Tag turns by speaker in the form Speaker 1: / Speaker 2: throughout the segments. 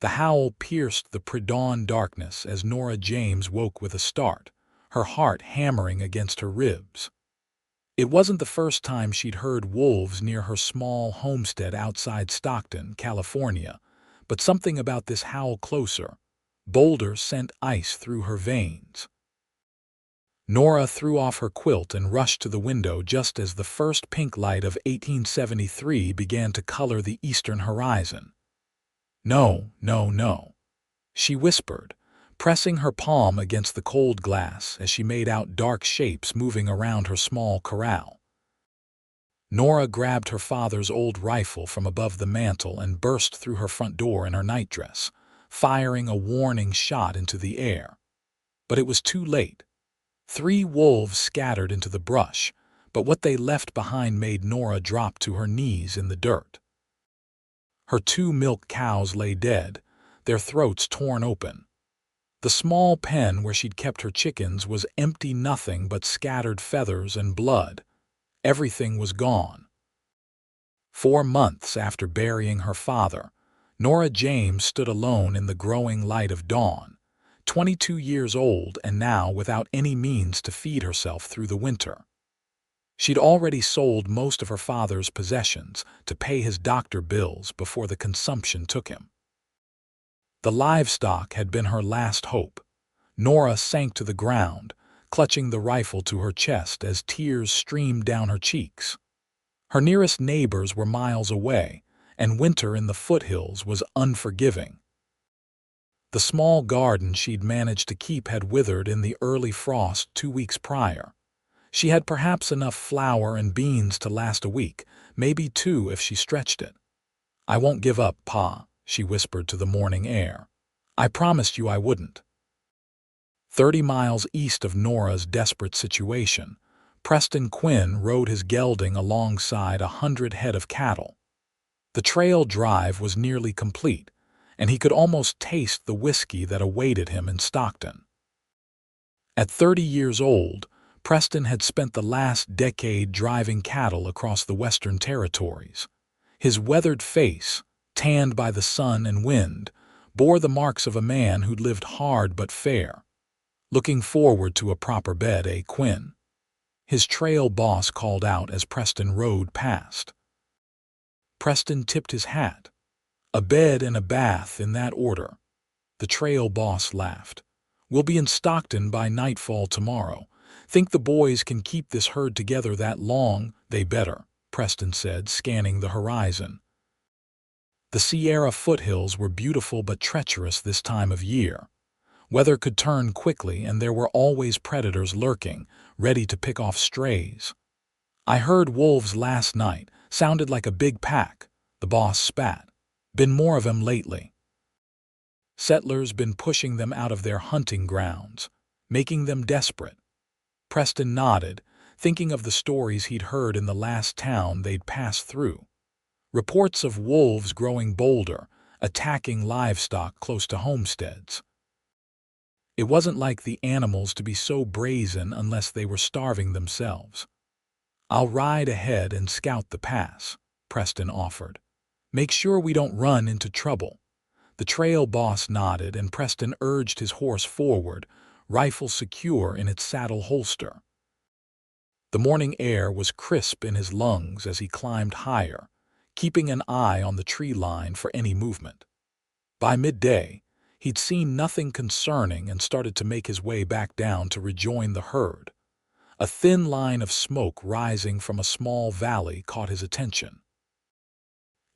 Speaker 1: The howl pierced the pre-dawn darkness as Nora James woke with a start, her heart hammering against her ribs. It wasn't the first time she'd heard wolves near her small homestead outside Stockton, California, but something about this howl closer, bolder, sent ice through her veins. Nora threw off her quilt and rushed to the window just as the first pink light of 1873 began to color the eastern horizon. "No, no, no," she whispered, pressing her palm against the cold glass as she made out dark shapes moving around her small corral. Nora grabbed her father's old rifle from above the mantel and burst through her front door in her nightdress, firing a warning shot into the air. But it was too late. 3 wolves scattered into the brush, but what they left behind made Nora drop to her knees in the dirt. Her 2 milk cows lay dead, their throats torn open. The small pen where she'd kept her chickens was empty, nothing but scattered feathers and blood. Everything was gone. 4 months after burying her father, Nora James stood alone in the growing light of dawn, 22 years old and now without any means to feed herself through the winter. She'd already sold most of her father's possessions to pay his doctor bills before the consumption took him. The livestock had been her last hope. Nora sank to the ground, clutching the rifle to her chest as tears streamed down her cheeks. Her nearest neighbors were miles away, and winter in the foothills was unforgiving. The small garden she'd managed to keep had withered in the early frost 2 weeks prior. She had perhaps enough flour and beans to last a week, maybe 2 if she stretched it. "I won't give up, Pa," she whispered to the morning air. "I promised you I wouldn't." 30 miles east of Nora's desperate situation, Preston Quinn rode his gelding alongside 100 head of cattle. The trail drive was nearly complete, and he could almost taste the whiskey that awaited him in Stockton. At 30 years old, Preston had spent the last decade driving cattle across the Western Territories. His weathered face, tanned by the sun and wind, bore the marks of a man who'd lived hard but fair. "Looking forward to a proper bed, eh, Quinn?" his trail boss called out as Preston rode past. Preston tipped his hat. "A bed and a bath in that order." The trail boss laughed. "We'll be in Stockton by nightfall tomorrow. Think the boys can keep this herd together that long?" "They better," Preston said, scanning the horizon. The Sierra foothills were beautiful but treacherous this time of year. Weather could turn quickly, and there were always predators lurking, ready to pick off strays. "I heard wolves last night. Sounded like a big pack," the boss spat. "Been more of 'em lately. Settlers been pushing them out of their hunting grounds, making them desperate." Preston nodded, thinking of the stories he'd heard in the last town they'd passed through. Reports of wolves growing bolder, attacking livestock close to homesteads. It wasn't like the animals to be so brazen unless they were starving themselves. "I'll ride ahead and scout the pass," Preston offered. "Make sure we don't run into trouble." The trail boss nodded, and Preston urged his horse forward, rifle secure in its saddle holster. The morning air was crisp in his lungs as he climbed higher, keeping an eye on the tree line for any movement. By midday, he'd seen nothing concerning and started to make his way back down to rejoin the herd. A thin line of smoke rising from a small valley caught his attention.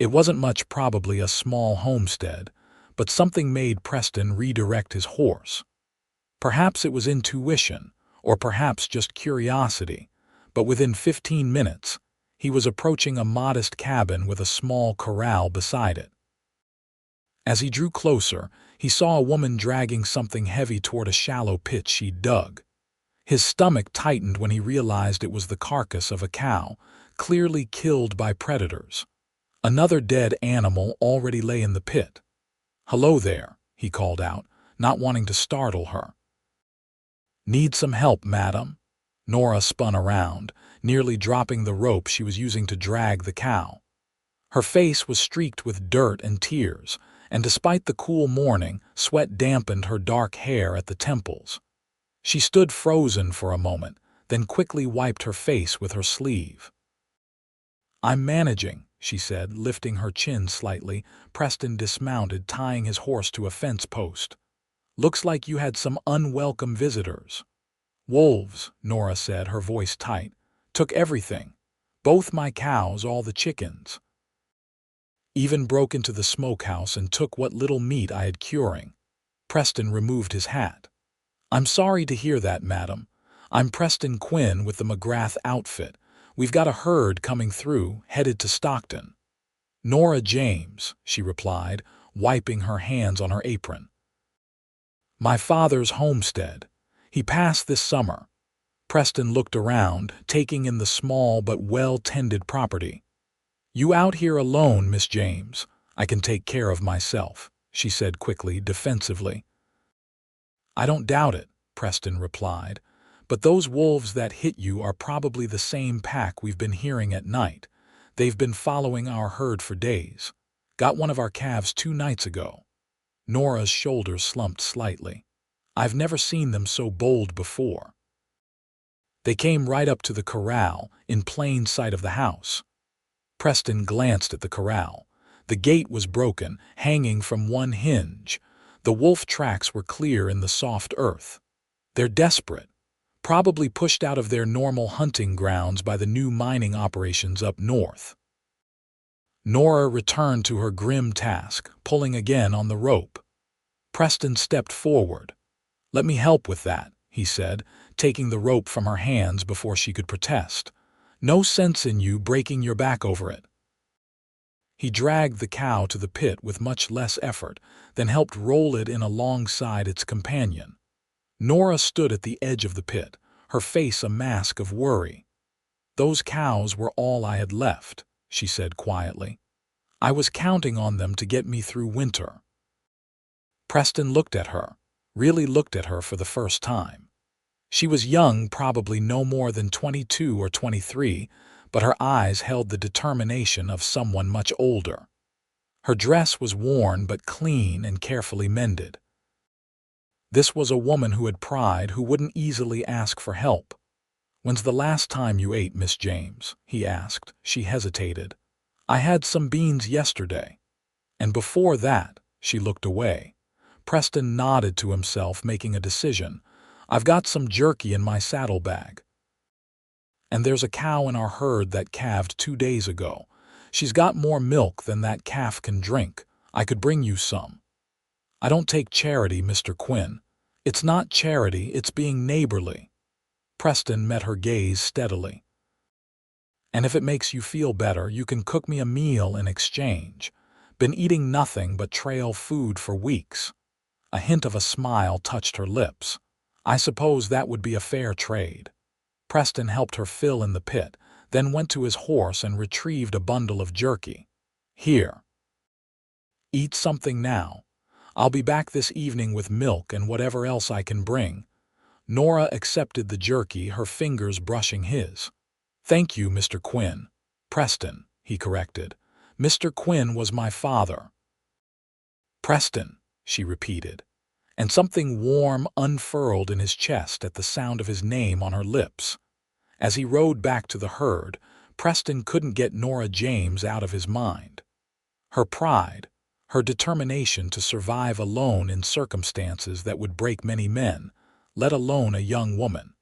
Speaker 1: It wasn't much, probably a small homestead, but something made Preston redirect his horse. Perhaps it was intuition, or perhaps just curiosity, but within 15 minutes, he was approaching a modest cabin with a small corral beside it. As he drew closer, he saw a woman dragging something heavy toward a shallow pit she'd dug. His stomach tightened when he realized it was the carcass of a cow, clearly killed by predators. Another dead animal already lay in the pit. "Hello there," he called out, not wanting to startle her. "Need some help, madam?" Nora spun around, nearly dropping the rope she was using to drag the cow. Her face was streaked with dirt and tears, and despite the cool morning, sweat dampened her dark hair at the temples. She stood frozen for a moment, then quickly wiped her face with her sleeve. "I'm managing," she said, lifting her chin slightly. Preston dismounted, tying his horse to a fence post. "Looks like you had some unwelcome visitors." "Wolves," Nora said, her voice tight. "Took everything. Both my cows, all the chickens. Even broke into the smokehouse and took what little meat I had curing." Preston removed his hat. "I'm sorry to hear that, madam. I'm Preston Quinn with the McGrath outfit. We've got a herd coming through, headed to Stockton." "Nora James," she replied, wiping her hands on her apron. "My father's homestead. He passed this summer." Preston looked around, taking in the small but well-tended property. "You out here alone, Miss James? I can take care of myself," she said quickly, defensively. "I don't doubt it," Preston replied. "But those wolves that hit you are probably the same pack we've been hearing at night. They've been following our herd for days. Got one of our calves 2 nights ago." Nora's shoulders slumped slightly. "I've never seen them so bold before." "They came right up to the corral, in plain sight of the house." Preston glanced at the corral. The gate was broken, hanging from one hinge. The wolf tracks were clear in the soft earth. "They're desperate. Probably pushed out of their normal hunting grounds by the new mining operations up north." Nora returned to her grim task, pulling again on the rope. Preston stepped forward. "Let me help with that," he said, taking the rope from her hands before she could protest. "No sense in you breaking your back over it." He dragged the cow to the pit with much less effort, then helped roll it in alongside its companion. Nora stood at the edge of the pit, her face a mask of worry. "Those cows were all I had left," she said quietly. "I was counting on them to get me through winter." Preston looked at her, really looked at her for the first time. She was young, probably no more than 22 or 23, but her eyes held the determination of someone much older. Her dress was worn but clean and carefully mended. This was a woman who had pride, who wouldn't easily ask for help. "When's the last time you ate, Miss James?" he asked. She hesitated. "I had some beans yesterday." "And before that?" She looked away. Preston nodded to himself, making a decision. "I've got some jerky in my saddlebag. And there's a cow in our herd that calved 2 days ago. She's got more milk than that calf can drink. I could bring you some." "I don't take charity, Mr. Quinn." "It's not charity, it's being neighborly." Preston met her gaze steadily. "And if it makes you feel better, you can cook me a meal in exchange. Been eating nothing but trail food for weeks." A hint of a smile touched her lips. "I suppose that would be a fair trade." Preston helped her fill in the pit, then went to his horse and retrieved a bundle of jerky. "Here. Eat something now. I'll be back this evening with milk and whatever else I can bring." Nora accepted the jerky, her fingers brushing his. "Thank you, Mr. Quinn." "Preston," he corrected. "Mr. Quinn was my father." "Preston," she repeated, and something warm unfurled in his chest at the sound of his name on her lips. As he rode back to the herd, Preston couldn't get Nora James out of his mind. Her pride, her determination to survive alone in circumstances that would break many men, let alone a young woman.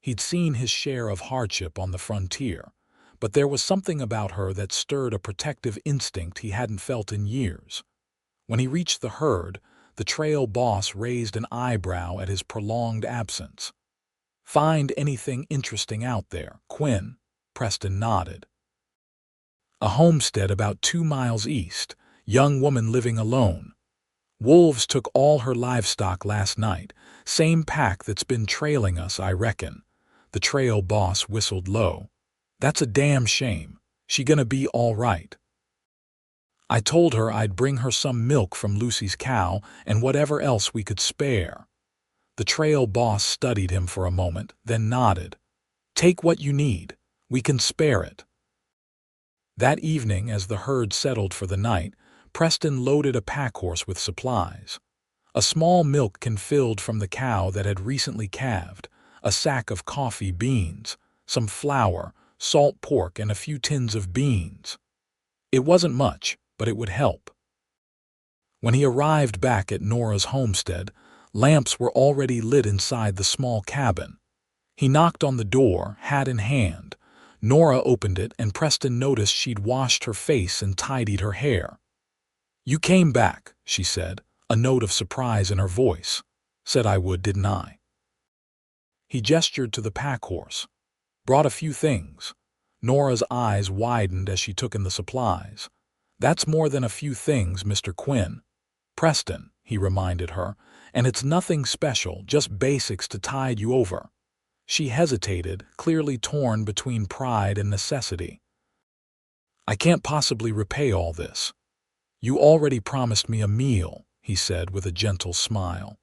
Speaker 1: He'd seen his share of hardship on the frontier, but there was something about her that stirred a protective instinct he hadn't felt in years. When he reached the herd, the trail boss raised an eyebrow at his prolonged absence. "Find anything interesting out there, Quinn?" Preston nodded. "A homestead about 2 miles east, young woman living alone. Wolves took all her livestock last night, same pack that's been trailing us, I reckon." The trail boss whistled low. "That's a damn shame. She gonna be all right?" "I told her I'd bring her some milk from Lucy's cow and whatever else we could spare." The trail boss studied him for a moment, then nodded. "Take what you need. We can spare it." That evening, as the herd settled for the night, Preston loaded a pack-horse with supplies. A small milk can filled from the cow that had recently calved, a sack of coffee beans, some flour, salt pork, and a few tins of beans. It wasn't much, but it would help. When he arrived back at Nora's homestead, lamps were already lit inside the small cabin. He knocked on the door, hat in hand. Nora opened it, and Preston noticed she'd washed her face and tidied her hair. "You came back," she said, a note of surprise in her voice. "Said I would, didn't I?" He gestured to the pack-horse. "Brought a few things." Nora's eyes widened as she took in the supplies. "That's more than a few things, Mr. Quinn." "Preston," he reminded her, "and it's nothing special, just basics to tide you over." She hesitated, clearly torn between pride and necessity. "I can't possibly repay all this." "You already promised me a meal," he said with a gentle smile.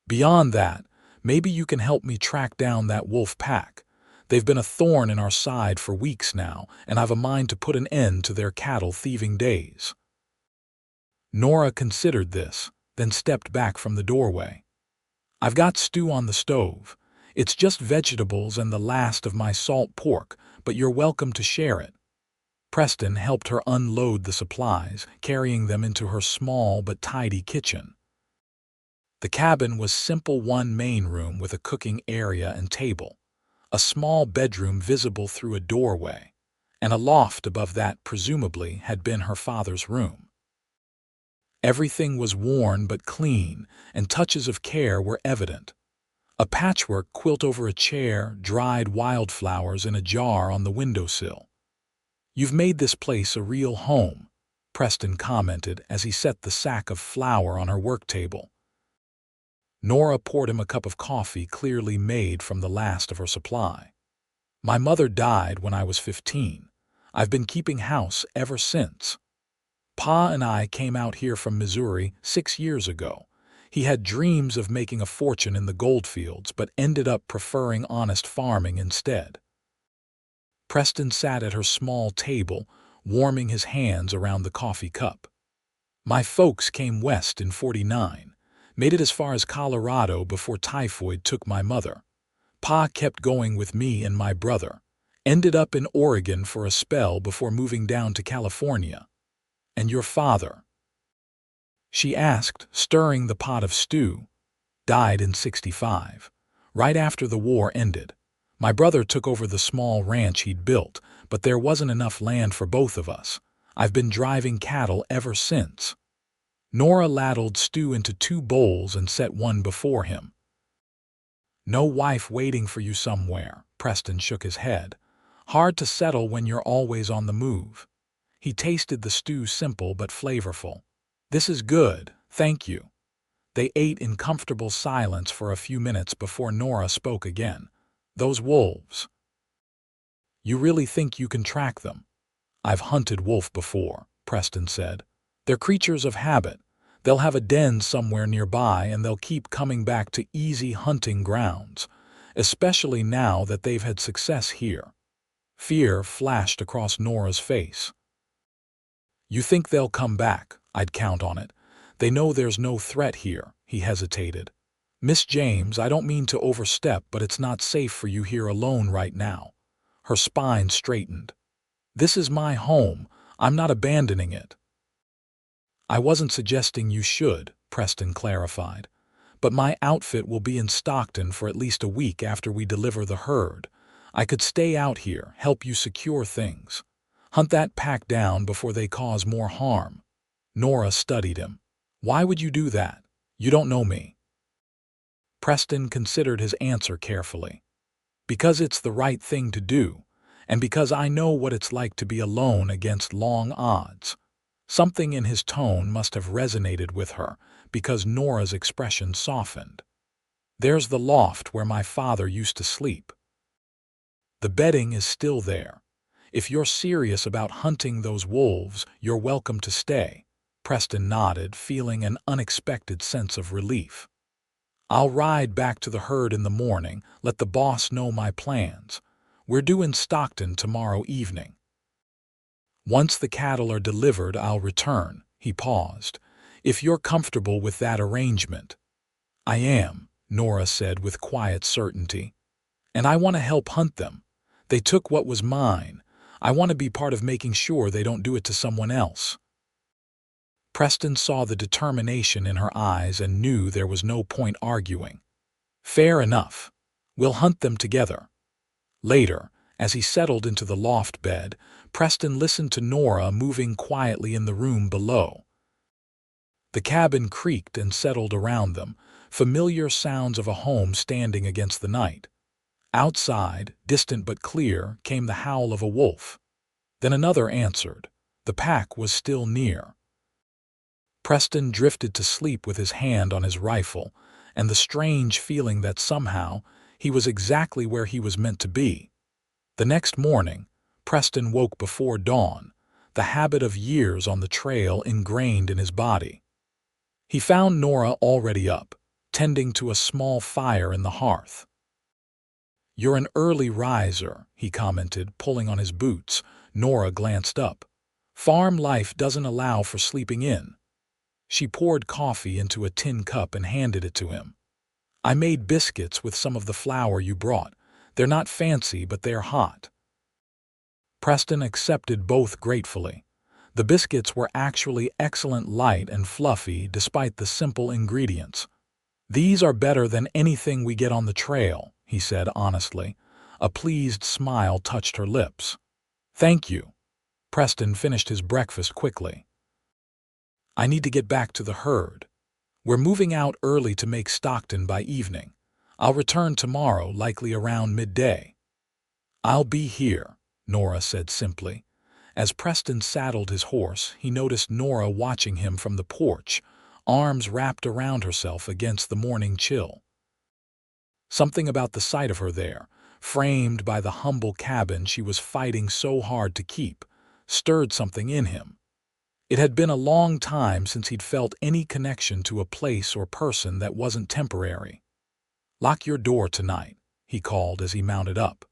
Speaker 1: "Beyond that, maybe you can help me track down that wolf pack. They've been a thorn in our side for weeks now, and I've a mind to put an end to their cattle thieving days." Nora considered this, then stepped back from the doorway. "I've got stew on the stove. It's just vegetables and the last of my salt pork, but you're welcome to share it." Preston helped her unload the supplies, carrying them into her small but tidy kitchen. The cabin was simple, one main room with a cooking area and table, a small bedroom visible through a doorway, and a loft above that presumably had been her father's room. Everything was worn but clean, and touches of care were evident. A patchwork quilt over a chair, dried wildflowers in a jar on the windowsill. "You've made this place a real home," Preston commented as he set the sack of flour on her work table. Nora poured him a cup of coffee clearly made from the last of her supply. "My mother died when I was 15. I've been keeping house ever since. Pa and I came out here from Missouri 6 years ago. He had dreams of making a fortune in the goldfields, but ended up preferring honest farming instead." Preston sat at her small table, warming his hands around the coffee cup. "My folks came west in '49, made it as far as Colorado before typhoid took my mother. Pa kept going with me and my brother, ended up in Oregon for a spell before moving down to California." "And your father?" she asked, stirring the pot of stew. "Died in '65, right after the war ended. My brother took over the small ranch he'd built, but there wasn't enough land for both of us. I've been driving cattle ever since." Nora ladled stew into 2 bowls and set one before him. "No wife waiting for you somewhere?" Preston shook his head. "Hard to settle when you're always on the move." He tasted the stew, simple but flavorful. "This is good, thank you." They ate in comfortable silence for a few minutes before Nora spoke again. "Those wolves. You really think you can track them?" "I've hunted wolf before," Preston said. "They're creatures of habit. They'll have a den somewhere nearby, and they'll keep coming back to easy hunting grounds, especially now that they've had success here." Fear flashed across Nora's face. "You think they'll come back?" "I'd count on it. They know there's no threat here." He hesitated. "Miss James, I don't mean to overstep, but it's not safe for you here alone right now." Her spine straightened. "This is my home. I'm not abandoning it." "I wasn't suggesting you should," Preston clarified. "But my outfit will be in Stockton for at least a week after we deliver the herd. I could stay out here, help you secure things. Hunt that pack down before they cause more harm." Nora studied him. "Why would you do that? You don't know me." Preston considered his answer carefully. "Because it's the right thing to do, and because I know what it's like to be alone against long odds." Something in his tone must have resonated with her, because Nora's expression softened. "There's the loft where my father used to sleep. The bedding is still there. If you're serious about hunting those wolves, you're welcome to stay." Preston nodded, feeling an unexpected sense of relief. "I'll ride back to the herd in the morning, let the boss know my plans. We're due in Stockton tomorrow evening. Once the cattle are delivered, I'll return," he paused. "If you're comfortable with that arrangement." "I am," Nora said with quiet certainty. "And I want to help hunt them. They took what was mine. I want to be part of making sure they don't do it to someone else." Preston saw the determination in her eyes and knew there was no point arguing. "Fair enough. We'll hunt them together." Later, as he settled into the loft bed, Preston listened to Nora moving quietly in the room below. The cabin creaked and settled around them, familiar sounds of a home standing against the night. Outside, distant but clear, came the howl of a wolf. Then another answered. The pack was still near. Preston drifted to sleep with his hand on his rifle, and the strange feeling that somehow he was exactly where he was meant to be. The next morning, Preston woke before dawn, the habit of years on the trail ingrained in his body. He found Nora already up, tending to a small fire in the hearth. "You're an early riser," he commented, pulling on his boots. Nora glanced up. "Farm life doesn't allow for sleeping in." She poured coffee into a tin cup and handed it to him. "I made biscuits with some of the flour you brought. They're not fancy, but they're hot." Preston accepted both gratefully. The biscuits were actually excellent, light and fluffy despite the simple ingredients. "These are better than anything we get on the trail," he said honestly. A pleased smile touched her lips. "Thank you." Preston finished his breakfast quickly. "I need to get back to the herd. We're moving out early to make Stockton by evening. I'll return tomorrow, likely around midday." "I'll be here," Nora said simply. As Preston saddled his horse, he noticed Nora watching him from the porch, arms wrapped around herself against the morning chill. Something about the sight of her there, framed by the humble cabin she was fighting so hard to keep, stirred something in him. It had been a long time since he'd felt any connection to a place or person that wasn't temporary. "Lock your door tonight," he called as he mounted up.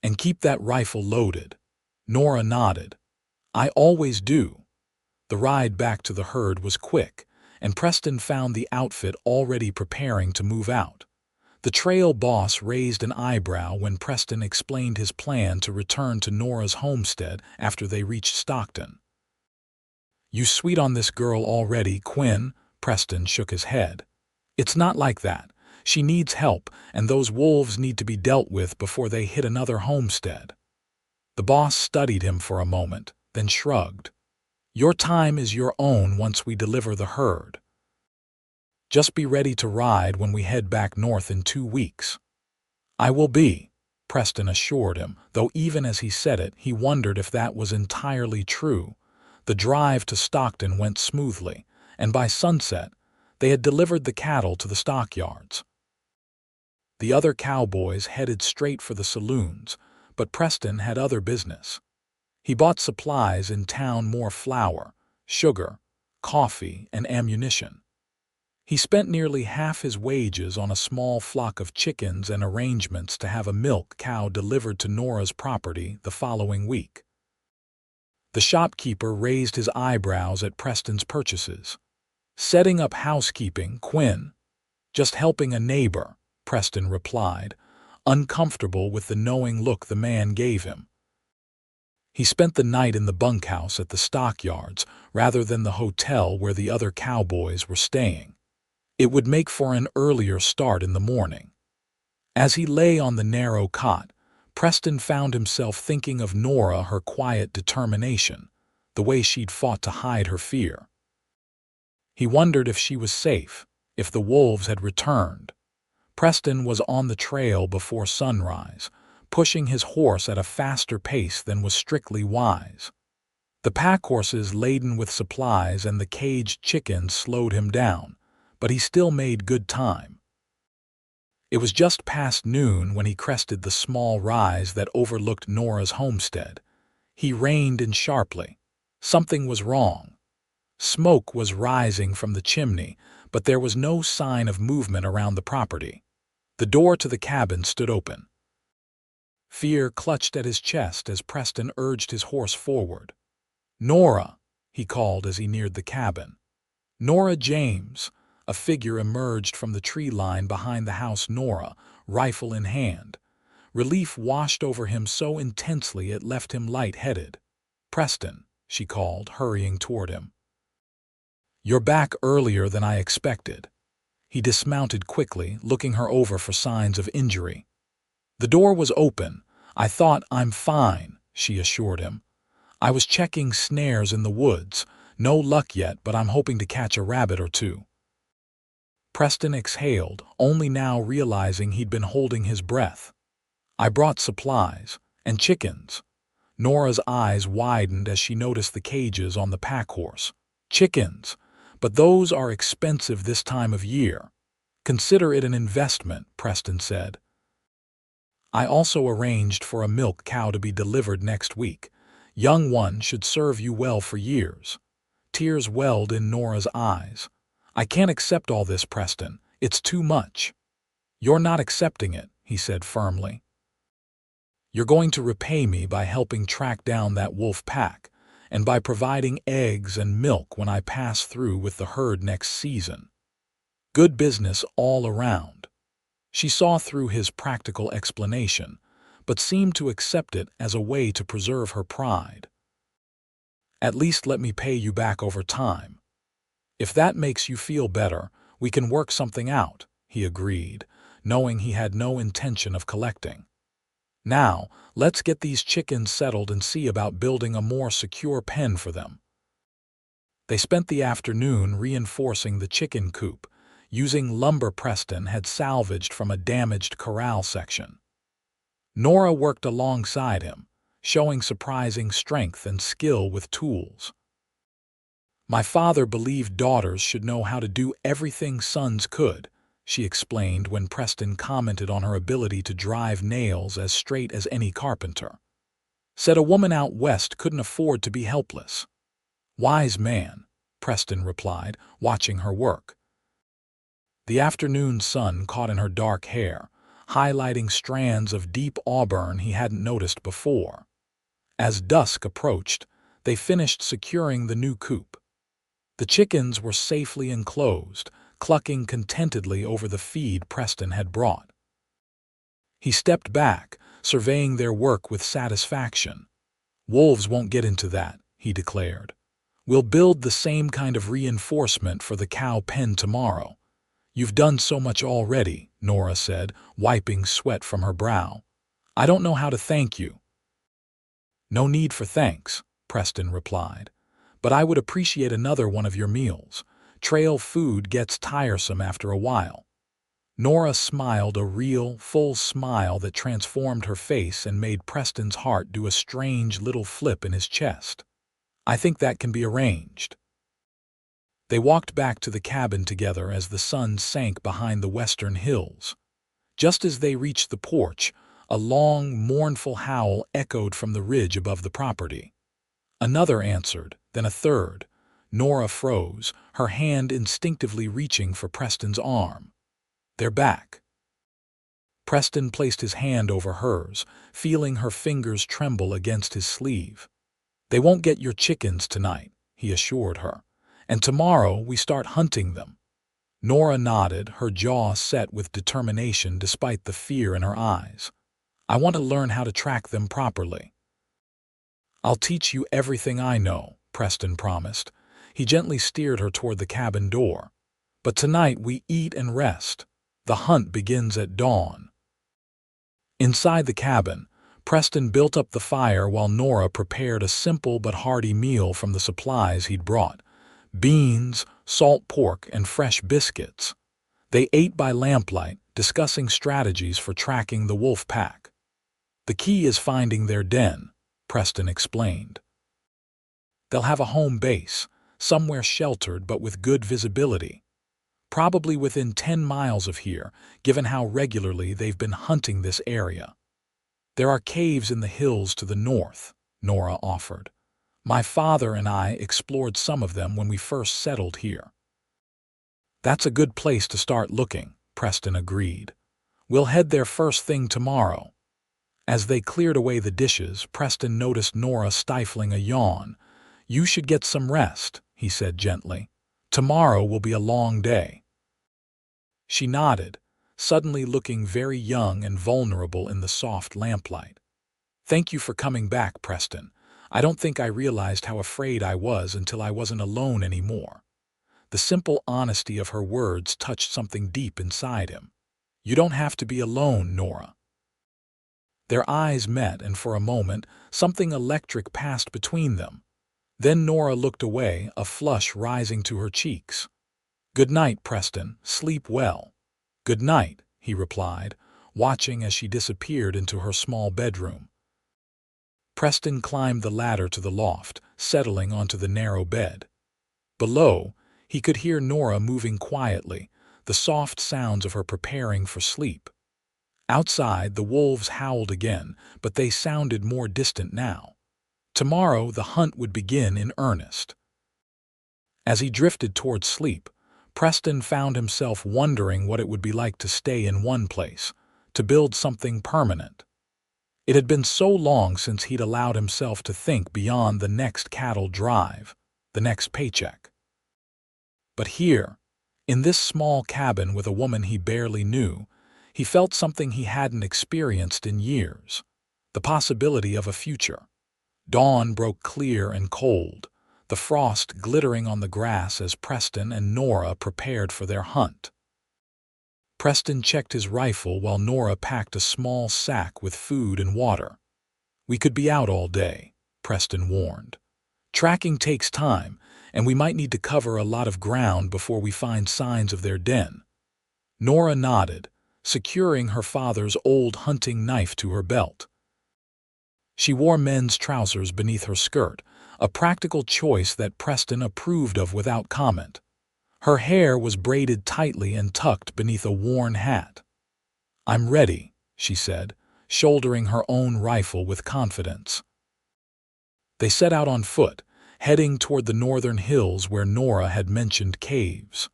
Speaker 1: "And keep that rifle loaded." Nora nodded. "I always do." The ride back to the herd was quick, and Preston found the outfit already preparing to move out. The trail boss raised an eyebrow when Preston explained his plan to return to Nora's homestead after they reached Stockton. "You sweet on this girl already, Quinn?" Preston shook his head. "It's not like that. She needs help, and those wolves need to be dealt with before they hit another homestead." The boss studied him for a moment, then shrugged. "Your time is your own once we deliver the herd. Just be ready to ride when we head back north in 2 weeks." "I will be," Preston assured him, though even as he said it, he wondered if that was entirely true. The drive to Stockton went smoothly, and by sunset, they had delivered the cattle to the stockyards. The other cowboys headed straight for the saloons, but Preston had other business. He bought supplies in town: more flour, sugar, coffee, and ammunition. He spent nearly half his wages on a small flock of chickens and arrangements to have a milk cow delivered to Nora's property the following week. The shopkeeper raised his eyebrows at Preston's purchases. "Setting up housekeeping, Quinn." "Just helping a neighbor," Preston replied, uncomfortable with the knowing look the man gave him. He spent the night in the bunkhouse at the stockyards rather than the hotel where the other cowboys were staying. It would make for an earlier start in the morning. As he lay on the narrow cot, Preston found himself thinking of Nora, her quiet determination, the way she'd fought to hide her fear. He wondered if she was safe, if the wolves had returned. Preston was on the trail before sunrise, pushing his horse at a faster pace than was strictly wise. The pack horses laden with supplies and the caged chickens slowed him down, but he still made good time. It was just past noon when he crested the small rise that overlooked Nora's homestead. He reined in sharply. Something was wrong. Smoke was rising from the chimney, but there was no sign of movement around the property. The door to the cabin stood open. Fear clutched at his chest as Preston urged his horse forward. "Nora!" he called as he neared the cabin. Nora James, a figure emerged from the tree line behind the house. Nora, rifle in hand. Relief washed over him so intensely it left him light-headed. "Preston," she called, hurrying toward him. "You're back earlier than I expected." He dismounted quickly, looking her over for signs of injury. The door was open. "I thought I'm fine," she assured him. "I was checking snares in the woods. No luck yet, but I'm hoping to catch a rabbit or two." Preston exhaled, only now realizing he'd been holding his breath. "I brought supplies. And chickens." Nora's eyes widened as she noticed the cages on the pack horse. "Chickens? But those are expensive this time of year." "Consider it an investment," Preston said. "I also arranged for a milk cow to be delivered next week. Young one should serve you well for years." Tears welled in Nora's eyes. "I can't accept all this, Preston. It's too much." "You're not accepting it," he said firmly. "You're going to repay me by helping track down that wolf pack, and by providing eggs and milk when I pass through with the herd next season. Good business all around." She saw through his practical explanation, but seemed to accept it as a way to preserve her pride. "At least let me pay you back over time. If that makes you feel better, we can work something out," he agreed, knowing he had no intention of collecting. "Now, let's get these chickens settled and see about building a more secure pen for them." They spent the afternoon reinforcing the chicken coop, using lumber Preston had salvaged from a damaged corral section. Nora worked alongside him, showing surprising strength and skill with tools. "My father believed daughters should know how to do everything sons could," she explained when Preston commented on her ability to drive nails as straight as any carpenter. "Said a woman out west couldn't afford to be helpless." "Wise man," Preston replied, watching her work. The afternoon sun caught in her dark hair, highlighting strands of deep auburn he hadn't noticed before. As dusk approached, they finished securing the new coop. The chickens were safely enclosed, clucking contentedly over the feed Preston had brought. He stepped back, surveying their work with satisfaction. "Wolves won't get into that," he declared. "We'll build the same kind of reinforcement for the cow pen tomorrow." "You've done so much already," Nora said, wiping sweat from her brow. "I don't know how to thank you." "No need for thanks," Preston replied. "But I would appreciate another one of your meals. Trail food gets tiresome after a while." Nora smiled a real, full smile that transformed her face and made Preston's heart do a strange little flip in his chest. "I think that can be arranged." They walked back to the cabin together as the sun sank behind the western hills. Just as they reached the porch, a long, mournful howl echoed from the ridge above the property. Another answered, then a third. Nora froze, her hand instinctively reaching for Preston's arm. "They're back." Preston placed his hand over hers, feeling her fingers tremble against his sleeve. "They won't get your chickens tonight," he assured her. "And tomorrow we start hunting them." Nora nodded, her jaw set with determination despite the fear in her eyes. "I want to learn how to track them properly." "I'll teach you everything I know," Preston promised. He gently steered her toward the cabin door. "But tonight we eat and rest. The hunt begins at dawn." Inside the cabin, Preston built up the fire while Nora prepared a simple but hearty meal from the supplies he'd brought: beans, salt pork, and fresh biscuits. They ate by lamplight, discussing strategies for tracking the wolf pack. "The key is finding their den," Preston explained. "They'll have a home base, somewhere sheltered but with good visibility. Probably within 10 miles of here, given how regularly they've been hunting this area. There are caves in the hills to the north," Nora offered. "My father and I explored some of them when we first settled here." "That's a good place to start looking," Preston agreed. "We'll head there first thing tomorrow." As they cleared away the dishes, Preston noticed Nora stifling a yawn. "You should get some rest," he said gently. "Tomorrow will be a long day." She nodded, suddenly looking very young and vulnerable in the soft lamplight. "Thank you for coming back, Preston. I don't think I realized how afraid I was until I wasn't alone anymore." The simple honesty of her words touched something deep inside him. "You don't have to be alone, Nora." Their eyes met, and for a moment, something electric passed between them. Then Nora looked away, a flush rising to her cheeks. "Good night, Preston. Sleep well." "Good night," he replied, watching as she disappeared into her small bedroom. Preston climbed the ladder to the loft, settling onto the narrow bed. Below, he could hear Nora moving quietly, the soft sounds of her preparing for sleep. Outside, the wolves howled again, but they sounded more distant now. Tomorrow, the hunt would begin in earnest. As he drifted toward sleep, Preston found himself wondering what it would be like to stay in one place, to build something permanent. It had been so long since he'd allowed himself to think beyond the next cattle drive, the next paycheck. But here, in this small cabin with a woman he barely knew, he felt something he hadn't experienced in years, the possibility of a future. Dawn broke clear and cold, the frost glittering on the grass as Preston and Nora prepared for their hunt. Preston checked his rifle while Nora packed a small sack with food and water. "We could be out all day," Preston warned. "Tracking takes time, and we might need to cover a lot of ground before we find signs of their den." Nora nodded, securing her father's old hunting knife to her belt. She wore men's trousers beneath her skirt, a practical choice that Preston approved of without comment. Her hair was braided tightly and tucked beneath a worn hat. "I'm ready," she said, shouldering her own rifle with confidence. They set out on foot, heading toward the northern hills where Nora had mentioned caves.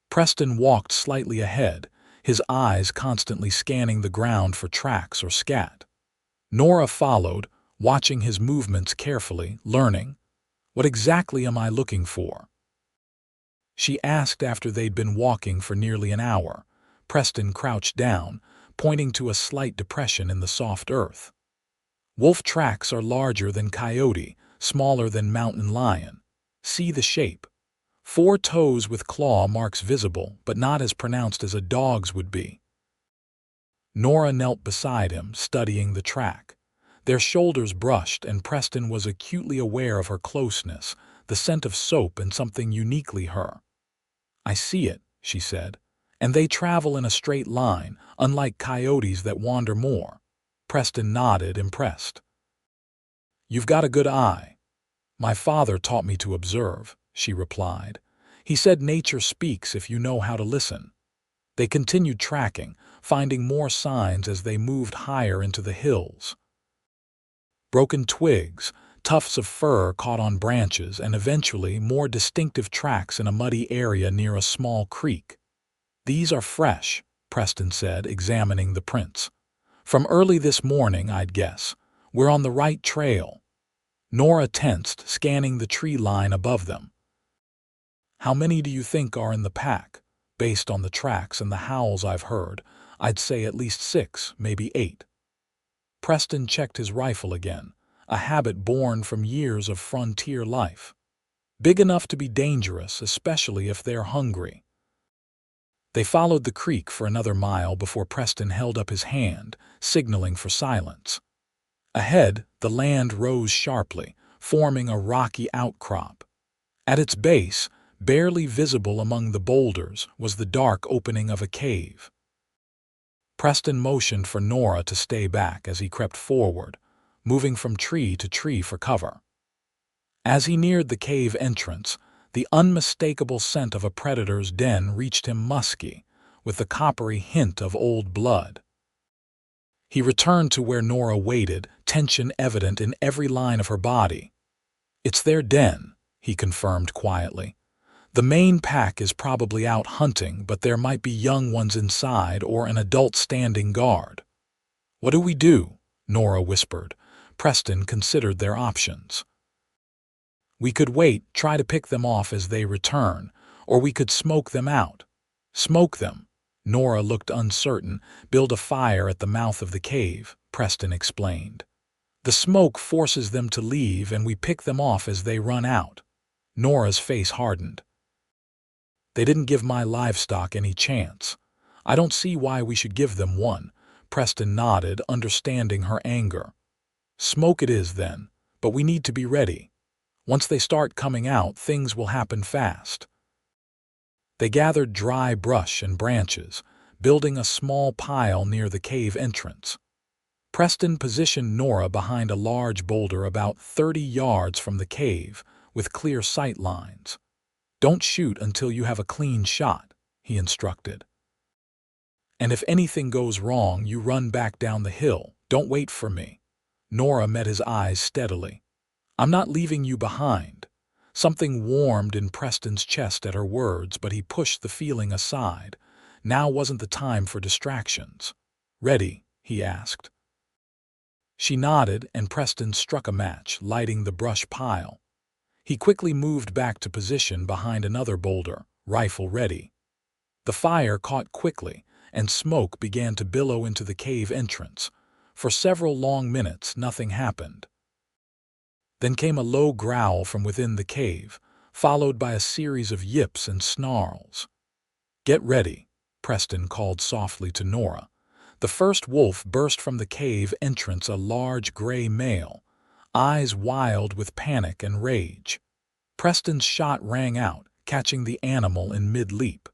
Speaker 1: Preston walked slightly ahead, his eyes constantly scanning the ground for tracks or scat. Nora followed, watching his movements carefully, learning, "What exactly am I looking for?" She asked after they'd been walking for nearly an hour. Preston crouched down, pointing to a slight depression in the soft earth. "Wolf tracks are larger than coyote, smaller than mountain lion. See the shape. 4 toes with claw marks visible, but not as pronounced as a dog's would be." Nora knelt beside him, studying the track. Their shoulders brushed, and Preston was acutely aware of her closeness, the scent of soap and something uniquely her. "I see it," she said, "and they travel in a straight line, unlike coyotes that wander more." Preston nodded, impressed. "You've got a good eye." "My father taught me to observe," she replied. "He said nature speaks if you know how to listen." They continued tracking, finding more signs as they moved higher into the hills. Broken twigs, tufts of fur caught on branches, and eventually more distinctive tracks in a muddy area near a small creek. "These are fresh," Preston said, examining the prints. "From early this morning, I'd guess. We're on the right trail." Nora tensed, scanning the tree line above them. "How many do you think are in the pack? Based on the tracks and the howls I've heard, I'd say at least 6, maybe 8. Preston checked his rifle again, a habit born from years of frontier life. "Big enough to be dangerous, especially if they're hungry." They followed the creek for another mile before Preston held up his hand, signaling for silence. Ahead, the land rose sharply, forming a rocky outcrop. At its base, barely visible among the boulders, was the dark opening of a cave. Preston motioned for Nora to stay back as he crept forward, moving from tree to tree for cover. As he neared the cave entrance, the unmistakable scent of a predator's den reached him musky, with the coppery hint of old blood. He returned to where Nora waited, tension evident in every line of her body. "It's their den," he confirmed quietly. "The main pack is probably out hunting, but there might be young ones inside or an adult standing guard." "What do we do?" Nora whispered. Preston considered their options. We could wait, try to pick them off as they return, or we could smoke them out. Smoke them. Nora looked uncertain. Build a fire at the mouth of the cave, Preston explained. The smoke forces them to leave and we pick them off as they run out. Nora's face hardened. They didn't give my livestock any chance. I don't see why we should give them one. Preston nodded, understanding her anger. Smoke it is then, but we need to be ready. Once they start coming out, things will happen fast. They gathered dry brush and branches, building a small pile near the cave entrance. Preston positioned Nora behind a large boulder about 30 yards from the cave, with clear sight lines. Don't shoot until you have a clean shot, he instructed. And if anything goes wrong, you run back down the hill. Don't wait for me. Nora met his eyes steadily. I'm not leaving you behind. Something warmed in Preston's chest at her words, but he pushed the feeling aside. Now wasn't the time for distractions. Ready? He asked. She nodded, and Preston struck a match, lighting the brush pile. He quickly moved back to position behind another boulder, rifle ready. The fire caught quickly, and smoke began to billow into the cave entrance. For several long minutes, nothing happened. Then came a low growl from within the cave, followed by a series of yips and snarls. Get ready, Preston called softly to Nora. The first wolf burst from the cave entrance, a large gray male, eyes wild with panic and rage. Preston's shot rang out, catching the animal in mid-leap.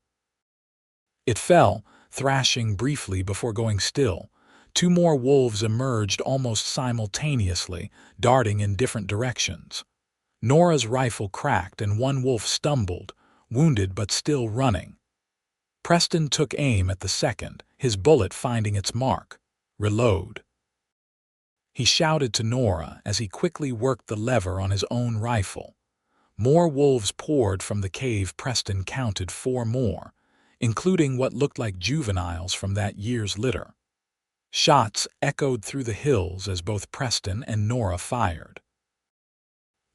Speaker 1: It fell, thrashing briefly before going still. Two more wolves emerged almost simultaneously, darting in different directions. Nora's rifle cracked and one wolf stumbled, wounded but still running. Preston took aim at the second, his bullet finding its mark. Reload. He shouted to Nora as he quickly worked the lever on his own rifle. More wolves poured from the cave. Preston counted 4 more, including what looked like juveniles from that year's litter. Shots echoed through the hills as both Preston and Nora fired.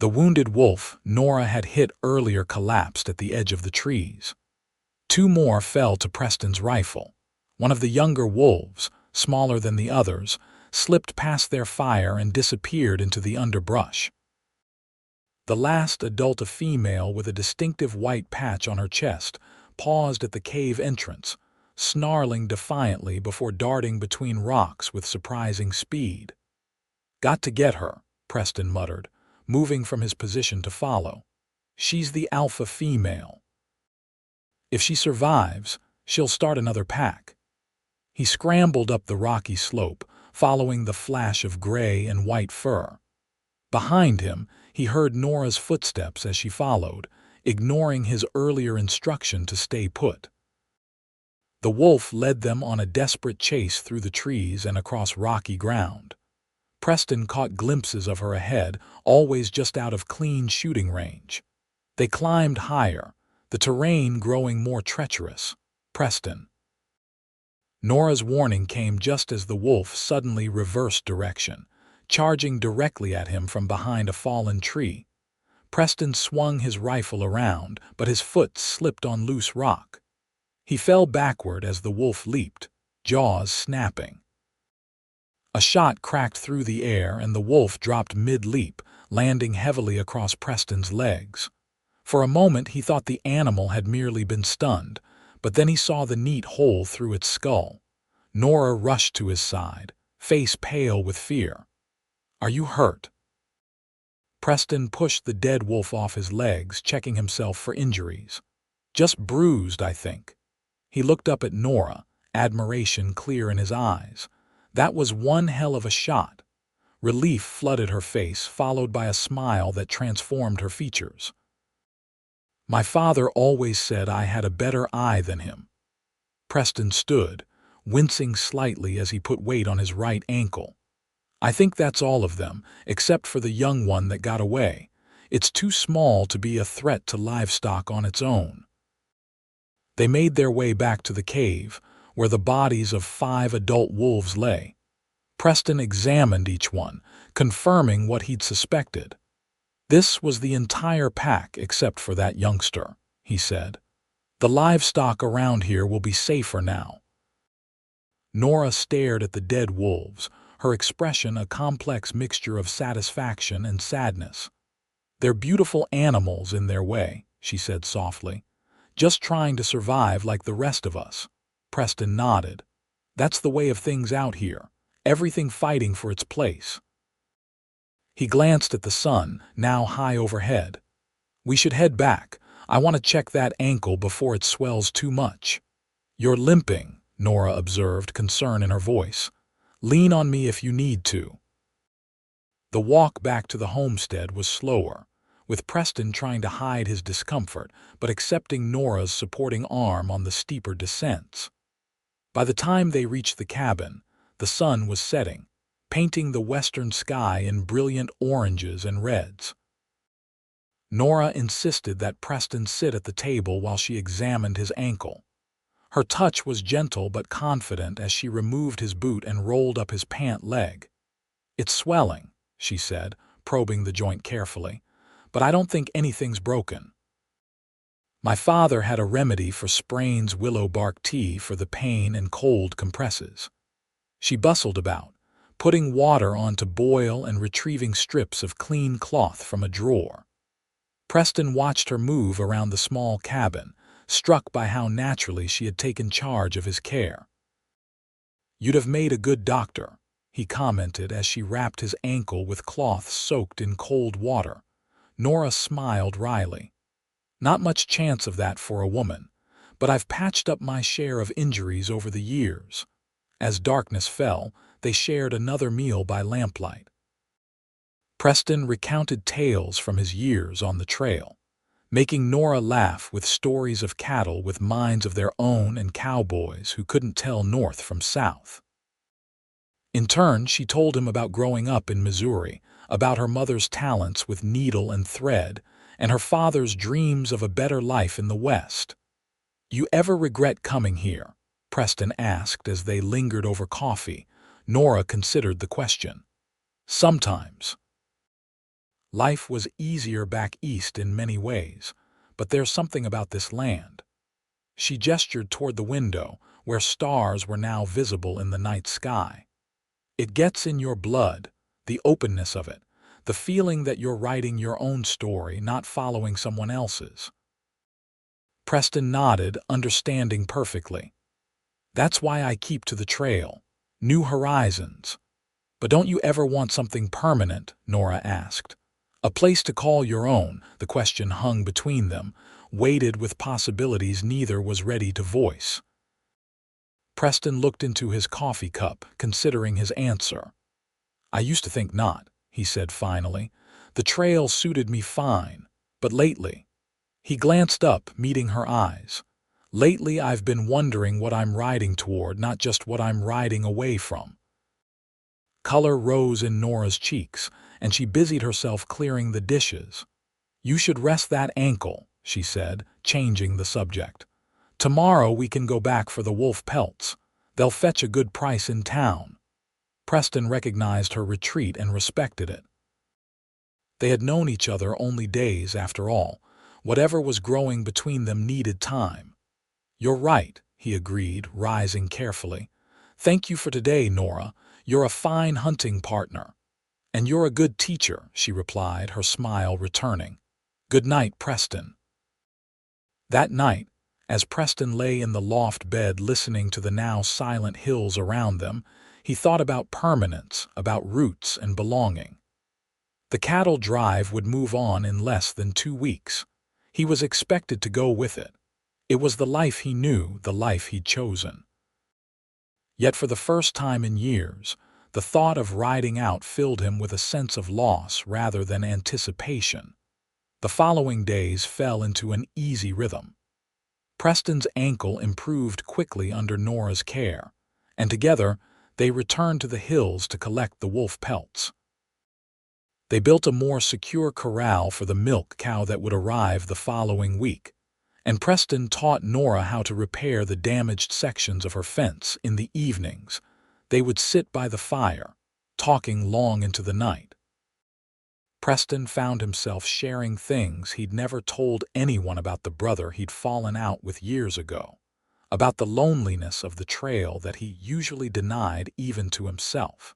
Speaker 1: The wounded wolf Nora had hit earlier collapsed at the edge of the trees. 2 more fell to Preston's rifle. One of the younger wolves, smaller than the others, slipped past their fire and disappeared into the underbrush. The last adult, a female with a distinctive white patch on her chest, paused at the cave entrance, snarling defiantly before darting between rocks with surprising speed. Got to get her, Preston muttered, moving from his position to follow. She's the alpha female. If she survives, she'll start another pack. He scrambled up the rocky slope, following the flash of gray and white fur. Behind him, he heard Nora's footsteps as she followed, ignoring his earlier instruction to stay put. The wolf led them on a desperate chase through the trees and across rocky ground. Preston caught glimpses of her ahead, always just out of clean shooting range. They climbed higher, the terrain growing more treacherous. Preston. Nora's warning came just as the wolf suddenly reversed direction, charging directly at him from behind a fallen tree. Preston swung his rifle around, but his foot slipped on loose rock. He fell backward as the wolf leaped, jaws snapping. A shot cracked through the air and the wolf dropped mid-leap, landing heavily across Preston's legs. For a moment he thought the animal had merely been stunned, but then he saw the neat hole through its skull. Nora rushed to his side, face pale with fear. Are you hurt? Preston pushed the dead wolf off his legs, checking himself for injuries. Just bruised, I think. He looked up at Nora, admiration clear in his eyes. That was one hell of a shot. Relief flooded her face, followed by a smile that transformed her features. My father always said I had a better eye than him. Preston stood, wincing slightly as he put weight on his right ankle. I think that's all of them, except for the young one that got away. It's too small to be a threat to livestock on its own. They made their way back to the cave, where the bodies of 5 adult wolves lay. Preston examined each one, confirming what he'd suspected. "This was the entire pack except for that youngster," he said. "The livestock around here will be safer now." Nora stared at the dead wolves, her expression a complex mixture of satisfaction and sadness. "They're beautiful animals in their way," she said softly. "Just trying to survive like the rest of us." Preston nodded. "That's the way of things out here, everything fighting for its place." He glanced at the sun, now high overhead. "We should head back. I want to check that ankle before it swells too much." "You're limping," Nora observed, concern in her voice. "Lean on me if you need to." The walk back to the homestead was slower, with Preston trying to hide his discomfort but accepting Nora's supporting arm on the steeper descents. By the time they reached the cabin, the sun was setting, painting the western sky in brilliant oranges and reds. Nora insisted that Preston sit at the table while she examined his ankle. Her touch was gentle but confident as she removed his boot and rolled up his pant leg. "It's swelling," she said, probing the joint carefully, "but I don't think anything's broken. My father had a remedy for sprains, willow bark tea for the pain and cold compresses." She bustled about, putting water on to boil and retrieving strips of clean cloth from a drawer. Preston watched her move around the small cabin, struck by how naturally she had taken charge of his care. "You'd have made a good doctor," he commented as she wrapped his ankle with cloth soaked in cold water. Nora smiled wryly. "Not much chance of that for a woman, but I've patched up my share of injuries over the years." As darkness fell, they shared another meal by lamplight. Preston recounted tales from his years on the trail, making Nora laugh with stories of cattle with minds of their own and cowboys who couldn't tell north from south. In turn, she told him about growing up in Missouri, about her mother's talents with needle and thread, and her father's dreams of a better life in the West. "You ever regret coming here?" Preston asked as they lingered over coffee. Nora considered the question. "Sometimes. Life was easier back east in many ways, but there's something about this land." She gestured toward the window, where stars were now visible in the night sky. "It gets in your blood, the openness of it, the feeling that you're writing your own story, not following someone else's." Preston nodded, understanding perfectly. "That's why I keep to the trail. New horizons." "But don't you ever want something permanent?" Nora asked. "A place to call your own?" The question hung between them, weighted with possibilities neither was ready to voice. Preston looked into his coffee cup, considering his answer. "I used to think not," he said finally. "The trail suited me fine, but lately—" He glanced up, meeting her eyes. "Lately I've been wondering what I'm riding toward, not just what I'm riding away from." Color rose in Nora's cheeks, and she busied herself clearing the dishes. "You should rest that ankle," she said, changing the subject. "Tomorrow we can go back for the wolf pelts. They'll fetch a good price in town." Preston recognized her retreat and respected it. They had known each other only days after all. Whatever was growing between them needed time. "You're right," he agreed, rising carefully. "Thank you for today, Nora. You're a fine hunting partner." "And you're a good teacher," she replied, her smile returning. "Good night, Preston." That night, as Preston lay in the loft bed listening to the now silent hills around them, he thought about permanence, about roots and belonging. The cattle drive would move on in less than 2 weeks. He was expected to go with it. It was the life he knew, the life he'd chosen. Yet for the first time in years, the thought of riding out filled him with a sense of loss rather than anticipation. The following days fell into an easy rhythm. Preston's ankle improved quickly under Nora's care, and together they returned to the hills to collect the wolf pelts. They built a more secure corral for the milk cow that would arrive the following week, and Preston taught Nora how to repair the damaged sections of her fence. In the evenings, they would sit by the fire, talking long into the night. Preston found himself sharing things he'd never told anyone about the brother he'd fallen out with years ago, about the loneliness of the trail that he usually denied even to himself.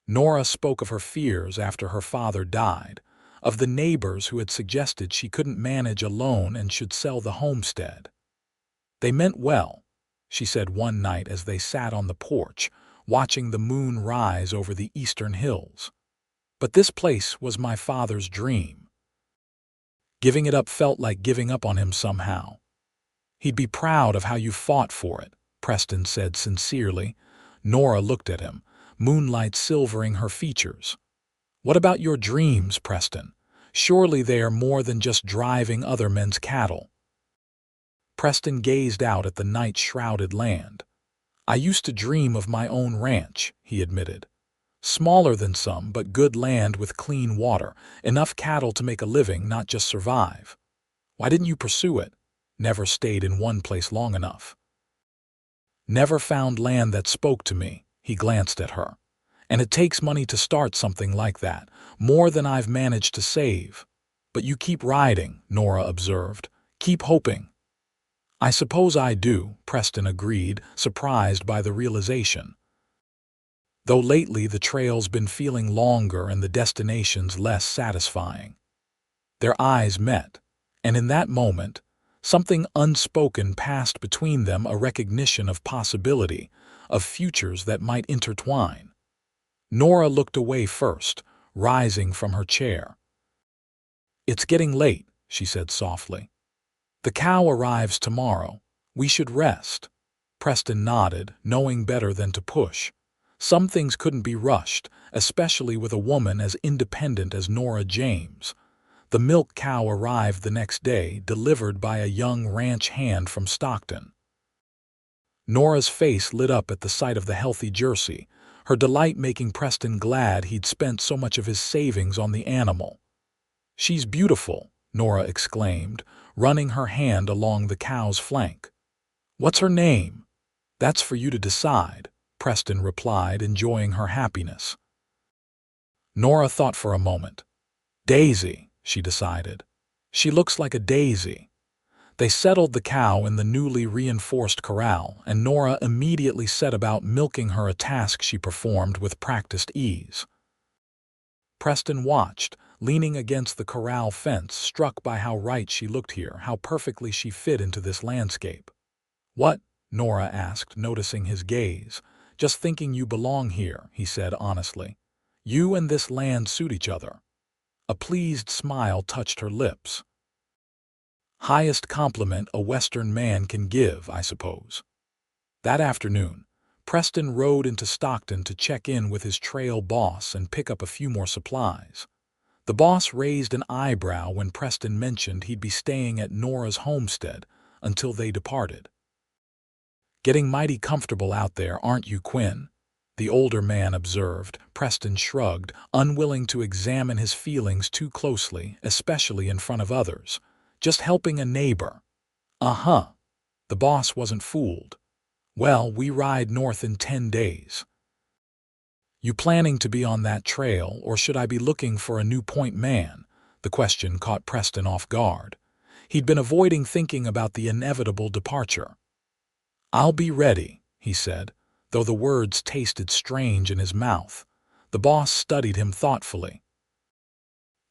Speaker 1: Nora spoke of her fears after her father died, of the neighbors who had suggested she couldn't manage alone and should sell the homestead. They meant well, she said one night as they sat on the porch, watching the moon rise over the eastern hills. But this place was my father's dream. Giving it up felt like giving up on him somehow. He'd be proud of how you fought for it, Preston said sincerely. Nora looked at him, moonlight silvering her features. What about your dreams, Preston? Surely they are more than just driving other men's cattle. Preston gazed out at the night-shrouded land. I used to dream of my own ranch, he admitted. Smaller than some, but good land with clean water, enough cattle to make a living, not just survive. Why didn't you pursue it? Never stayed in one place long enough. Never found land that spoke to me, he glanced at her. And it takes money to start something like that, more than I've managed to save. But you keep riding, Nora observed. Keep hoping. I suppose I do, Preston agreed, surprised by the realization. Though lately the trail's been feeling longer and the destinations less satisfying. Their eyes met, and in that moment, something unspoken passed between them, a recognition of possibility, of futures that might intertwine. Nora looked away first, rising from her chair. It's getting late, she said softly. The cow arrives tomorrow. We should rest. Preston nodded, knowing better than to push. Some things couldn't be rushed, especially with a woman as independent as Nora James. The milk cow arrived the next day, delivered by a young ranch hand from Stockton. Nora's face lit up at the sight of the healthy Jersey, her delight making Preston glad he'd spent so much of his savings on the animal. She's beautiful, Nora exclaimed, running her hand along the cow's flank. What's her name? That's for you to decide, Preston replied, enjoying her happiness. Nora thought for a moment. Daisy, she decided. She looks like a daisy. They settled the cow in the newly reinforced corral, and Nora immediately set about milking her, a task she performed with practiced ease. Preston watched, leaning against the corral fence, struck by how right she looked here, how perfectly she fit into this landscape. What? Nora asked, noticing his gaze. Just thinking you belong here, he said honestly. You and this land suit each other. A pleased smile touched her lips. Highest compliment a Western man can give, I suppose. That afternoon, Preston rode into Stockton to check in with his trail boss and pick up a few more supplies. The boss raised an eyebrow when Preston mentioned he'd be staying at Nora's homestead until they departed. Getting mighty comfortable out there, aren't you, Quinn? The older man observed. Preston shrugged, unwilling to examine his feelings too closely, especially in front of others. Just helping a neighbor. Uh-huh. The boss wasn't fooled. Well, we ride north in 10 days. You planning to be on that trail, or should I be looking for a new point man? The question caught Preston off guard. He'd been avoiding thinking about the inevitable departure. I'll be ready, he said, though the words tasted strange in his mouth. The boss studied him thoughtfully.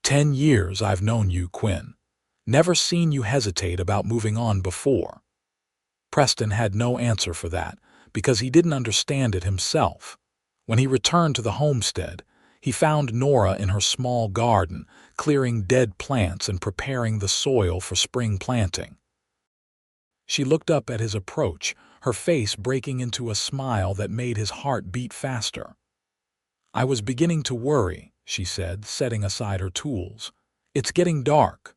Speaker 1: 10 years I've known you, Quinn. Never seen you hesitate about moving on before. Preston had no answer for that, because he didn't understand it himself. When he returned to the homestead, he found Nora in her small garden, clearing dead plants and preparing the soil for spring planting. She looked up at his approach, her face breaking into a smile that made his heart beat faster. I was beginning to worry, she said, setting aside her tools. It's getting dark.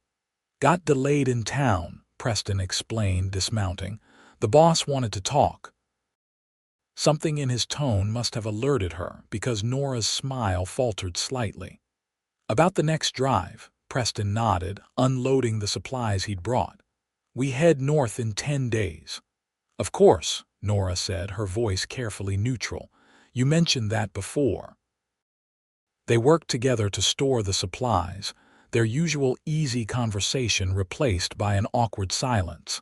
Speaker 1: Got delayed in town, Preston explained, dismounting. The boss wanted to talk. Something in his tone must have alerted her, because Nora's smile faltered slightly. About the next drive, Preston nodded, unloading the supplies he'd brought. We head north in 10 days. Of course, Nora said, her voice carefully neutral. You mentioned that before. They worked together to store the supplies, their usual easy conversation replaced by an awkward silence.